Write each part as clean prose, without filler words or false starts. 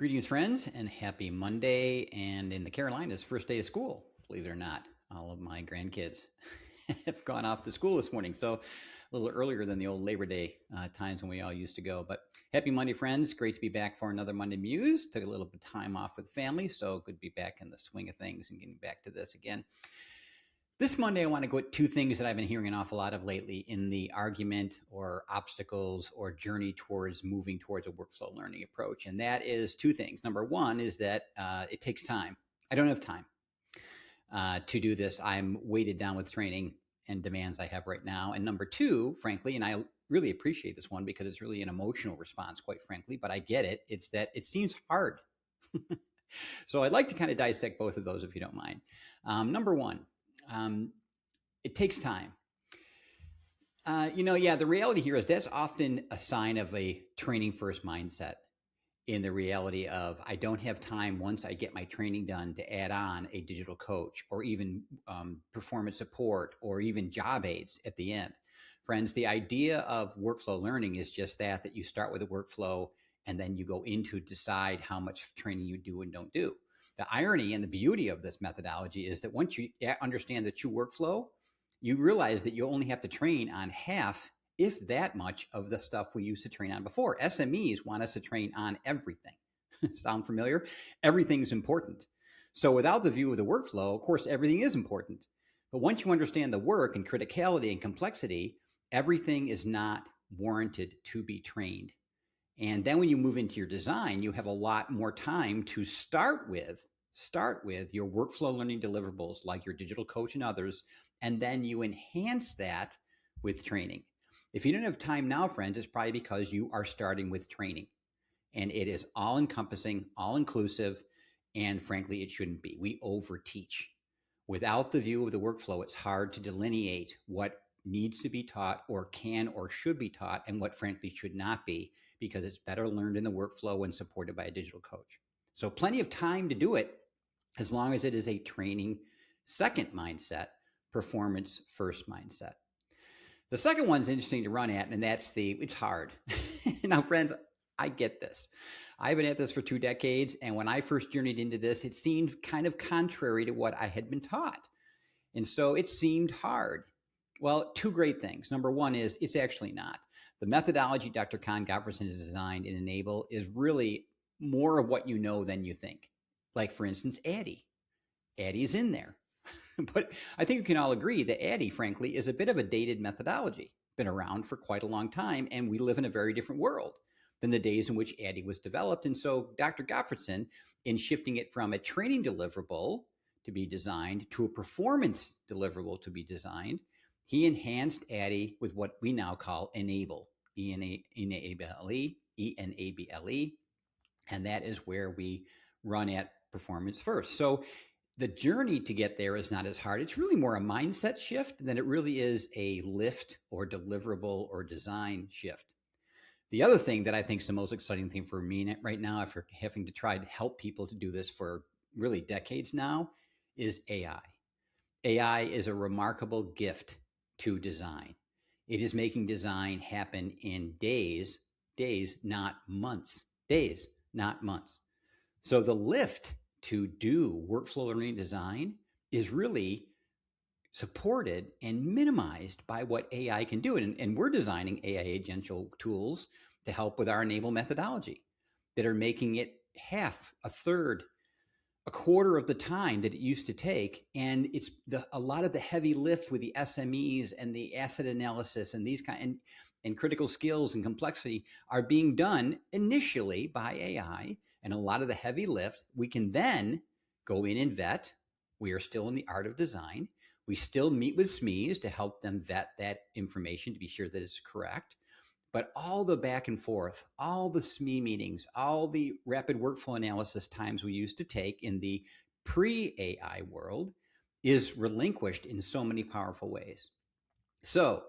Greetings, friends, and happy Monday. And in the Carolinas, first day of school, believe it or not. All of my grandkids have gone off to school this morning. So a little earlier than the old Labor Day times when we all used to go. But happy Monday, friends. Great to be back for another Monday Muse. Took a little bit of time off with family. So good to be back in the swing of things and getting back to this again. This Monday, I want to go at two things that I've been hearing an awful lot of lately in the argument or obstacles or journey towards moving towards a workflow learning approach. And that is two things. Number one is that it takes time. I don't have time to do this. I'm weighted down with training and demands I have right now. And number two, frankly, and I really appreciate this one because it's really an emotional response, quite frankly, but I get it. It's that it seems hard. So I'd like to kind of dissect both of those if you don't mind. Number one, it takes time. The reality here is that's often a sign of a training first mindset in the reality of I don't have time once I get my training done to add on a digital coach or even performance support or even job aids at the end. Friends, the idea of workflow learning is just that you start with a workflow and then you go into decide how much training you do and don't do. The irony and the beauty of this methodology is that once you understand the true workflow, you realize that you only have to train on half, if that much, of the stuff we used to train on before. SMEs want us to train on everything. Sound familiar? Everything's important. So without the view of the workflow, of course, everything is important. But once you understand the work and criticality and complexity, everything is not warranted to be trained. And then when you move into your design, you have a lot more time to start with your workflow learning deliverables like your digital coach and others, and then you enhance that with training. If you don't have time now, friends, it's probably because you are starting with training. And it is all encompassing, all inclusive, and frankly, it shouldn't be. We overteach. Without the view of the workflow, it's hard to delineate what needs to be taught or can or should be taught and what frankly should not be, because it's better learned in the workflow when supported by a digital coach. So plenty of time to do it as long as it is a training second mindset, performance first mindset. The second one's interesting to run at, and that's it's hard. Now, friends, I get this. I've been at this for 2 decades, and when I first journeyed into this, it seemed kind of contrary to what I had been taught. And so it seemed hard. Well, two great things. Number one is it's actually not. The methodology Dr. Con Gottfredson has designed in Enable is really more of what you know than you think. Like, for instance, ADDIE. ADDIE's in there. But I think we can all agree that ADDIE, frankly, is a bit of a dated methodology. Been around for quite a long time, and we live in a very different world than the days in which ADDIE was developed. And so Dr. Gottfredson, in shifting it from a training deliverable to be designed to a performance deliverable to be designed, he enhanced ADDIE with what we now call Enable, E-N-A-B-L-E, E-N-A-B-L-E, and that is where we run at performance first. So the journey to get there is not as hard. It's really more a mindset shift than it really is a lift or deliverable or design shift. The other thing that I think is the most exciting thing for me right now, after having to try to help people to do this for really decades now, is AI. AI is a remarkable gift to design. It is making design happen in days, not months. Days, not months. So the lift to do workflow learning design is really supported and minimized by what AI can do. And we're designing AI agential tools to help with our Enable methodology that are making it half, a third, a quarter of the time that it used to take. And it's a lot of the heavy lift with the SMEs and the asset analysis and these and critical skills and complexity are being done initially by AI. And a lot of the heavy lift, we can then go in and vet. We are still in the art of design. We still meet with SMEs to help them vet that information to be sure that it's correct. But all the back and forth, all the SME meetings, all the rapid workflow analysis times we used to take in the pre-AI world is relinquished in so many powerful ways. So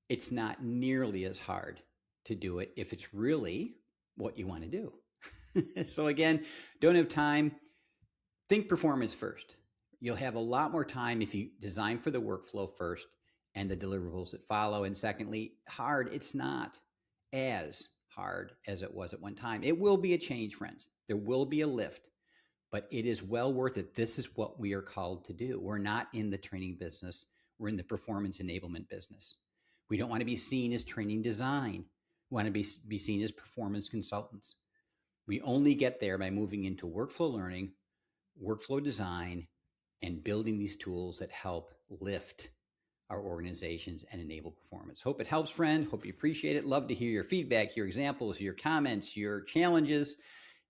it's not nearly as hard to do it if it's really what you want to do. So again, don't have time. Think performance first. You'll have a lot more time if you design for the workflow first and the deliverables that follow. And secondly, hard, it's not as hard as it was at one time. It will be a change, friends. There will be a lift, but it is well worth it. This is what we are called to do. We're not in the training business. We're in the performance enablement business. We don't want to be seen as training design. We want to be seen as performance consultants. We only get there by moving into workflow learning, workflow design, and building these tools that help lift our organizations and enable performance. Hope it helps, friend. Hope you appreciate it. Love to hear your feedback, your examples, your comments, your challenges.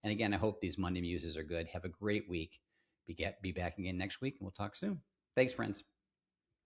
And again, I hope these Monday Muses are good. Have a great week. Be back again next week, and we'll talk soon. Thanks, friends.